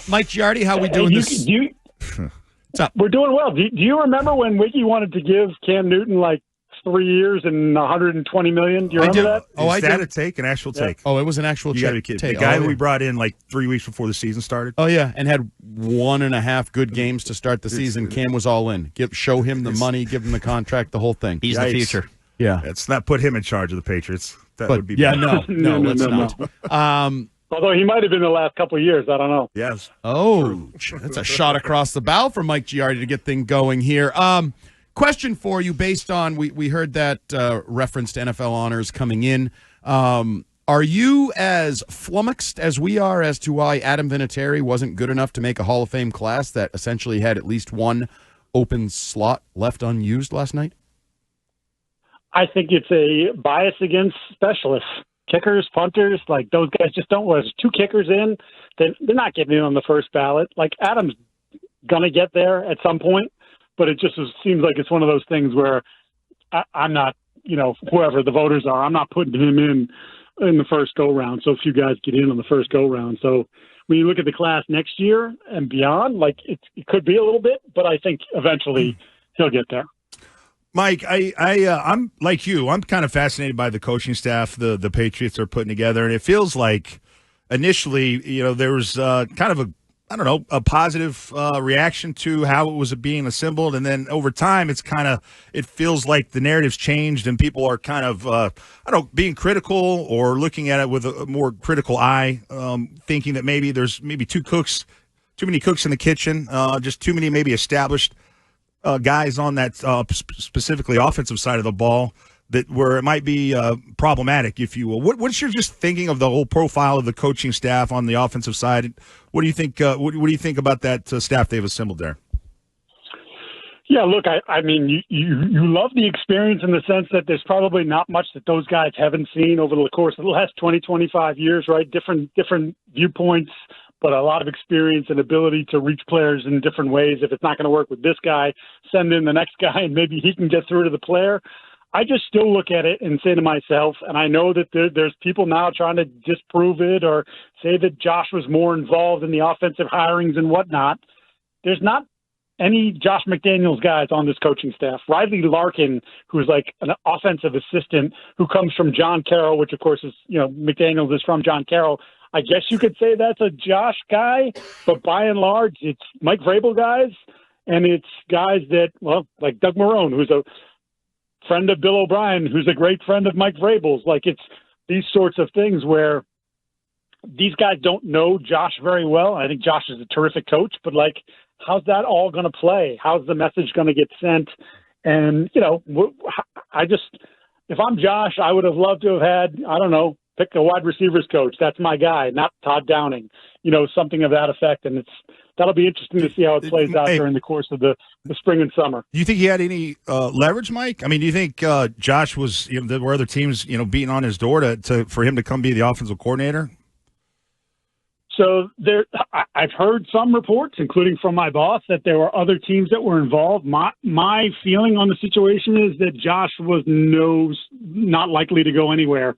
Mike Giardi, how we doing this? What's up? We're doing well. Do you remember when Wiki wanted to give Cam Newton like 3 years and $120 million? Do you remember that? Is that a take, an actual take? Oh, it was an actual You got to be kidding. take. The guy that we brought in like 3 weeks before the season started. Oh, yeah, and had 1.5 good games to start the season. Cam was all in. Show him the money, give him the contract, the whole thing. He's the future. Yeah. Let's not put him in charge of the Patriots. That would be yeah, bad. no, let's not. Although he might have been the last couple of years. I don't know. Yes. Oh, that's a shot across the bow for Mike Giardi to get things going here. Question for you based on, we heard that reference to NFL honors coming in. Are you as flummoxed as we are as to why Adam Vinatieri wasn't good enough to make a Hall of Fame class that essentially had at least one open slot left unused last night? I think it's a bias against specialists. Kickers, punters, like those guys just don't. There's 2 kickers in, they're not getting in on the first ballot. Like Adam's gonna get there at some point, but it just seems like it's one of those things where I'm not, whoever the voters are, I'm not putting him in the first go round. So few guys get in on the first go round. So when you look at the class next year and beyond, like it could be a little bit, but I think eventually he'll get there. Mike, I'm like you. I'm kind of fascinated by the coaching staff the Patriots are putting together, and it feels like initially, there was kind of a positive reaction to how it was being assembled, and then over time, it feels like the narrative's changed, and people are kind of being critical or looking at it with a more critical eye, thinking that maybe there's too many cooks in the kitchen, just too many maybe established guys on that specifically offensive side of the ball where it might be problematic, if you will. What's your just thinking of the whole profile of the coaching staff on the offensive side? What do you think? What do you think about that staff they've assembled there? Yeah, look, I mean, you love the experience in the sense that there's probably not much that those guys haven't seen over the course of the last 20, 25 years, right? Different viewpoints, but a lot of experience and ability to reach players in different ways. If it's not going to work with this guy, send in the next guy, and maybe he can get through to the player. I just still look at it and say to myself, and I know that there's people now trying to disprove it or say that Josh was more involved in the offensive hirings and whatnot. There's not any Josh McDaniels guys on this coaching staff. Riley Larkin, who's like an offensive assistant who comes from John Carroll, which of course is, McDaniels is from John Carroll. I guess you could say that's a Josh guy, but by and large, it's Mike Vrabel guys, and it's guys that, like Doug Marrone, who's a friend of Bill O'Brien, who's a great friend of Mike Vrabel's. Like, it's these sorts of things where these guys don't know Josh very well. I think Josh is a terrific coach, but, like, how's that all going to play? How's the message going to get sent? And, if I'm Josh, I would have loved to have had, pick a wide receivers coach. That's my guy, not Todd Downing, something of that effect. And that'll be interesting to see how it plays out during the course of the spring and summer. Do you think he had any leverage, Mike? I mean, do you think Josh was, there were other teams, beating on his door for him to come be the offensive coordinator? So I've heard some reports, including from my boss, that there were other teams that were involved. My feeling on the situation is that Josh was not likely to go anywhere.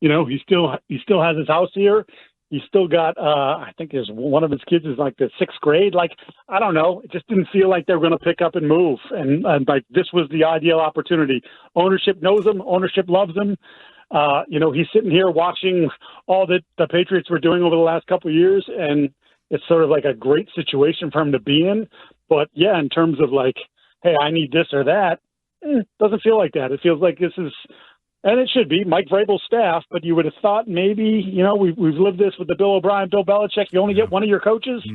He still has his house here. He's still got, I think there's one of his kids is like the 6th grade. Like, I don't know. It just didn't feel like they were going to pick up and move. And like, this was the ideal opportunity. Ownership knows him. Ownership loves him. He's sitting here watching all that the Patriots were doing over the last couple of years. And it's sort of like a great situation for him to be in. But yeah, in terms of like, hey, I need this or that, doesn't feel like that. It feels like this is, and it should be, Mike Vrabel's staff, but you would have thought maybe, we've lived this with the Bill O'Brien, Bill Belichick. You only get one of your coaches,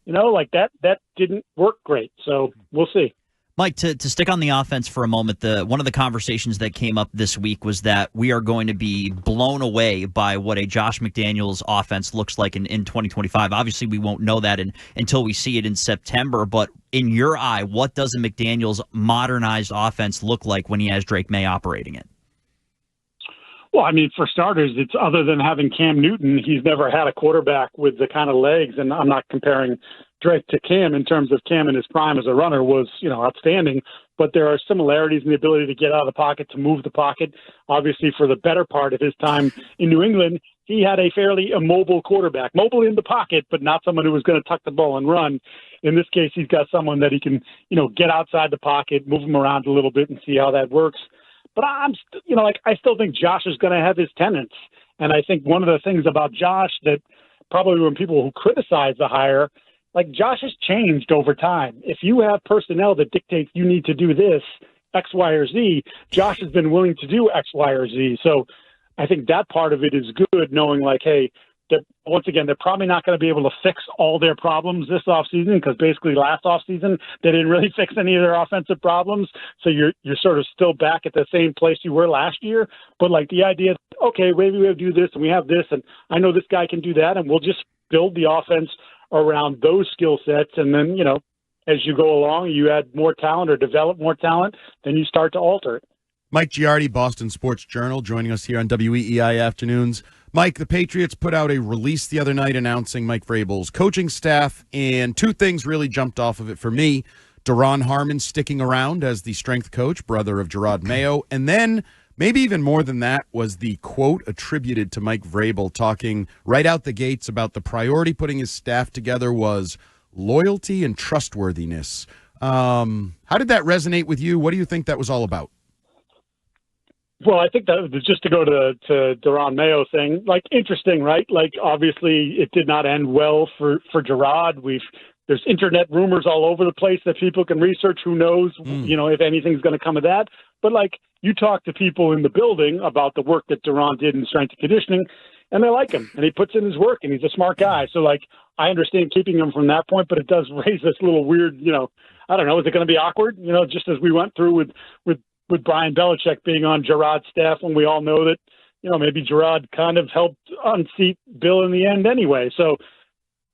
like that didn't work great. So we'll see. Mike, to stick on the offense for a moment, one of the conversations that came up this week was that we are going to be blown away by what a Josh McDaniels offense looks like in 2025. Obviously, we won't know that until we see it in September, but in your eye, what does a McDaniels modernized offense look like when he has Drake May operating it? Well, I mean, for starters, it's other than having Cam Newton, he's never had a quarterback with the kind of legs, and I'm not comparing Drake to Cam in terms of Cam in his prime as a runner was, outstanding, but there are similarities in the ability to get out of the pocket, to move the pocket. Obviously, for the better part of his time in New England, he had a fairly immobile quarterback, mobile in the pocket, but not someone who was going to tuck the ball and run. In this case, he's got someone that he can, get outside the pocket, move him around a little bit and see how that works. But I still think Josh is going to have his tenants. And I think one of the things about Josh that probably when people who criticize the hire, like Josh has changed over time. If you have personnel that dictates you need to do this, X, Y, or Z, Josh has been willing to do X, Y, or Z. So I think that part of it is good, knowing like, hey, once again, they're probably not going to be able to fix all their problems this offseason because basically last offseason they didn't really fix any of their offensive problems. So you're sort of still back at the same place you were last year. But like the idea is, okay, maybe we have to do this and we have this, and I know this guy can do that, and we'll just build the offense around those skill sets. And then, as you go along, you add more talent or develop more talent, then you start to alter it. Mike Giardi, Boston Sports Journal, joining us here on WEEI Afternoons. Mike, the Patriots put out a release the other night announcing Mike Vrabel's coaching staff, and two things really jumped off of it for me. Duron Harmon sticking around as the strength coach, brother of Gerard Mayo, and then maybe even more than that was the quote attributed to Mike Vrabel talking right out the gates about the priority putting his staff together was loyalty and trustworthiness. How did that resonate with you? What do you think that was all about? Well, I think that just to go to Duron Mayo thing, like interesting, right? Like obviously it did not end well for Gerard. There's internet rumors all over the place that people can research. Who knows, if anything's going to come of that. But like you talk to people in the building about the work that Duron did in strength and conditioning, and they like him, and he puts in his work, and he's a smart guy. So like I understand keeping him from that point, but it does raise this little weird, I don't know, is it going to be awkward? Just as we went through with Brian Belichick being on Gerard's staff, when we all know that, maybe Gerard kind of helped unseat Bill in the end anyway. So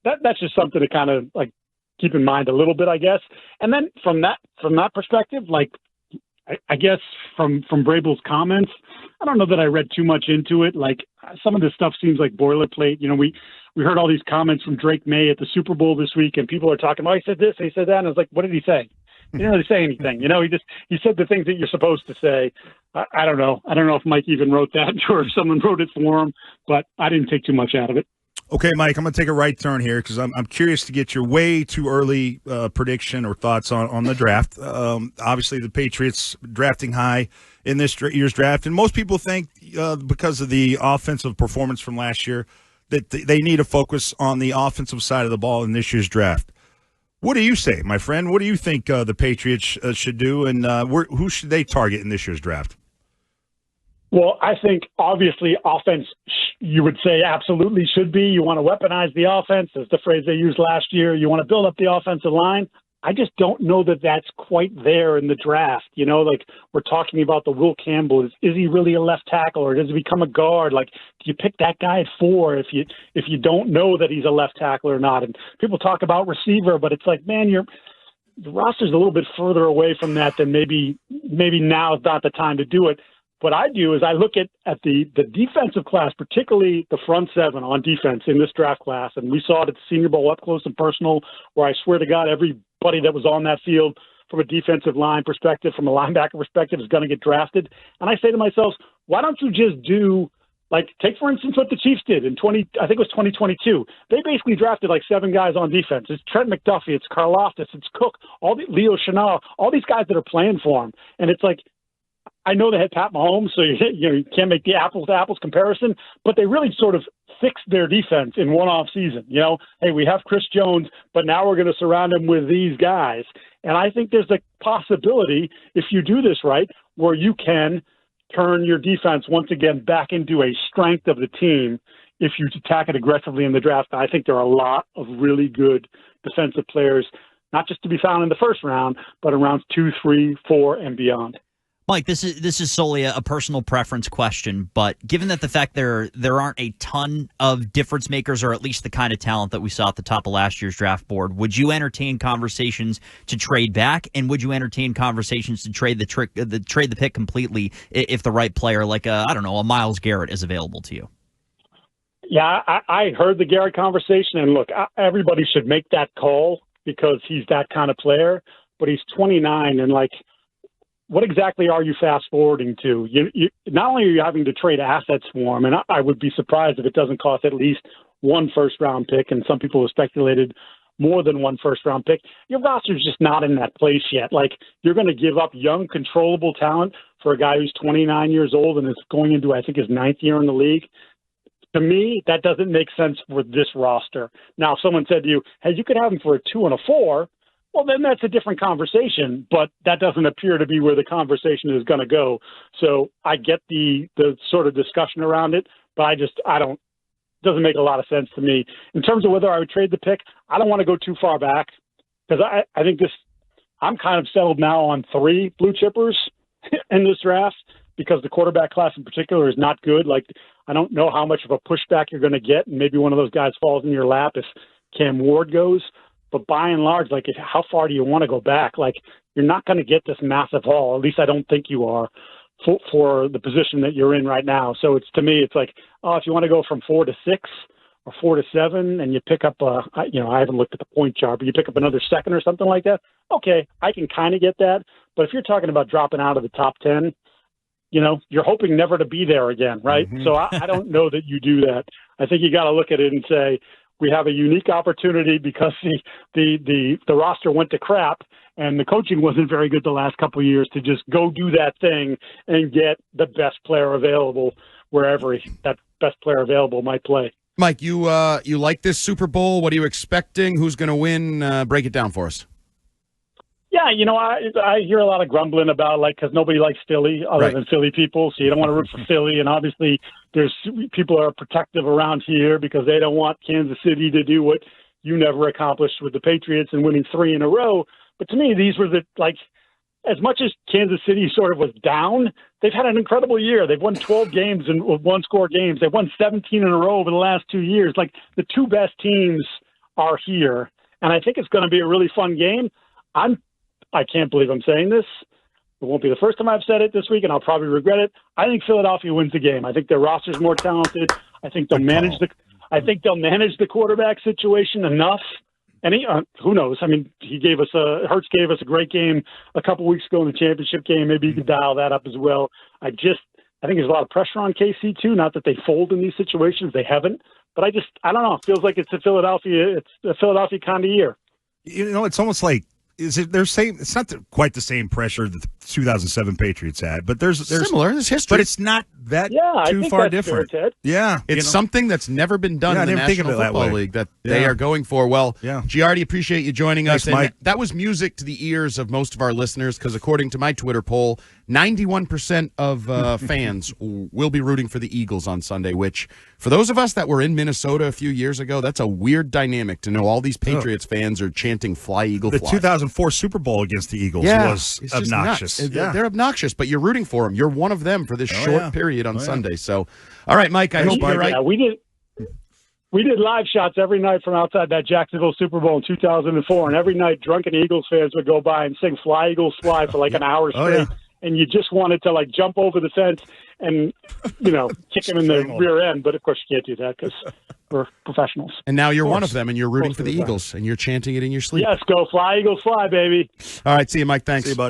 that's just something to kind of like keep in mind a little bit, I guess. And then from that perspective, like I guess from Vrabel's comments, I don't know that I read too much into it. Like some of this stuff seems like boilerplate. We heard all these comments from Drake May at the Super Bowl this week, and people are talking, he said this, and he said that, and I was like, what did he say? He didn't really say anything. He said the things that you're supposed to say. I don't know. I don't know if Mike even wrote that or if someone wrote it for him, but I didn't take too much out of it. Okay, Mike, I'm going to take a right turn here because I'm curious to get your way too early prediction or thoughts on the draft. Obviously, the Patriots drafting high in this year's draft, and most people think because of the offensive performance from last year that they need to focus on the offensive side of the ball in this year's draft. What do you say, my friend? What do you think the Patriots should do, and who should they target in this year's draft? Well, I think obviously offense, you would say absolutely should be. You want to weaponize the offense. That's the phrase they used last year. You want to build up the offensive line. I just don't know that that's quite there in the draft. Like we're talking about the Will Campbell. Is he really a left tackle or does he become a guard? Like, do you pick that guy at 4 if you don't know that he's a left tackle or not? And people talk about receiver, but it's like, man, the roster's a little bit further away from that than maybe now is not the time to do it. What I do is I look at the defensive class, particularly the front seven on defense in this draft class. And we saw it at the Senior Bowl up close and personal, where I swear to God, everybody that was on that field from a defensive line perspective, from a linebacker perspective, is going to get drafted. And I say to myself, why don't you just do, like, take, for instance, what the Chiefs did in 2022. They basically drafted like 7 guys on defense. It's Trent McDuffie, it's Karlaftis, it's Cook, Leo Chenal, all these guys that are playing for him. And it's like, I know they had Pat Mahomes, so you can't make the apples-to-apples comparison, but they really sort of fixed their defense in one off season. Hey, we have Chris Jones, but now we're going to surround him with these guys. And I think there's a possibility, if you do this right, where you can turn your defense once again back into a strength of the team if you attack it aggressively in the draft. I think there are a lot of really good defensive players, not just to be found in the first round, but in rounds 2, 3, 4, and beyond. Mike, this is solely a personal preference question, but given that the fact there aren't a ton of difference makers, or at least the kind of talent that we saw at the top of last year's draft board, would you entertain conversations to trade back, and would you entertain conversations to trade the pick completely if the right player, like a Myles Garrett, is available to you? Yeah, I heard the Garrett conversation, and look, everybody should make that call because he's that kind of player, but he's 29, and like, what exactly are you fast forwarding to? You not only are you having to trade assets for him, and I would be surprised if it doesn't cost at least one first-round pick, and some people have speculated more than one first-round pick. Your roster's just not in that place yet. Like, you're going to give up young, controllable talent for a guy who's 29 years old and is going into, I think, his 9th year in the league. To me, that doesn't make sense for this roster. Now, if someone said to you, hey, you could have him for a 2 and a 4, well, then that's a different conversation, but that doesn't appear to be where the conversation is going to go. So I get the sort of discussion around it, but it doesn't make a lot of sense to me. In terms of whether I would trade the pick, I don't want to go too far back because I think I'm kind of settled now on 3 blue chippers in this draft because the quarterback class in particular is not good. Like, I don't know how much of a pushback you're going to get, and maybe one of those guys falls in your lap if Cam Ward goes. But by and large, like, how far do you want to go back? Like, you're not going to get this massive haul. At least I don't think you are for the position that you're in right now. So to me, it's like, if you want to go from 4 to 6 or 4 to 7, and you pick up I haven't looked at the point chart, but you pick up another second or something like that. Okay, I can kind of get that. But if you're talking about dropping out of the top 10, you're hoping never to be there again, right? Mm-hmm. So I don't know that you do that. I think you got to look at it and say, we have a unique opportunity because the roster went to crap and the coaching wasn't very good the last couple of years to just go do that thing and get the best player available wherever that best player available might play. Mike, you like this Super Bowl? What are you expecting? Who's going to win? Break it down for us. Yeah, I hear a lot of grumbling about, because nobody likes Philly other than Philly people, so you don't want to root for Philly. And obviously, there's people are protective around here because they don't want Kansas City to do what you never accomplished with the Patriots and winning 3 in a row. But to me, these were as much as Kansas City sort of was down, they've had an incredible year. They've won 12 games and one-score games. They've won 17 in a row over the last 2 years. Like, the 2 best teams are here, and I think it's going to be a really fun game. I can't believe I'm saying this. It won't be the first time I've said it this week, and I'll probably regret it. I think Philadelphia wins the game. I think their roster's more talented. I think they'll manage the quarterback situation enough. And who knows? I mean, Hurts gave us a great game a couple weeks ago in the championship game. Maybe you could dial that up as well. I think there's a lot of pressure on KC too. Not that they fold in these situations, they haven't. But I don't know. It feels like it's a Philadelphia kind of year. It's almost like. It's not quite the same pressure that the 2007 Patriots had, but there's similar. There's history, but it's not that too far different. Yeah, it's something that's never been done in the National Football League that they are going for. Well, Giardi, appreciate you joining us. Thanks, Mike. That was music to the ears of most of our listeners because according to my Twitter poll, 91% of fans will be rooting for the Eagles on Sunday, which for those of us that were in Minnesota a few years ago, that's a weird dynamic to know all these Patriots fans are chanting Fly, Eagle, Fly. The 2004 Super Bowl against the Eagles was obnoxious. They're obnoxious, but you're rooting for them. You're one of them for this short period on Sunday. So, all right, Mike, I hope you're right. Yeah, we did live shots every night from outside that Jacksonville Super Bowl in 2004, and every night drunken Eagles fans would go by and sing Fly, Eagles, Fly for an hour straight. And you just wanted to jump over the fence and, kick him in the rear end. But of course you can't do that because we're professionals. And now you're one of them and you're rooting for the Eagles and you're chanting it in your sleep. Yes, go Fly, Eagles, Fly, baby. All right. See you, Mike. Thanks. See you, bud.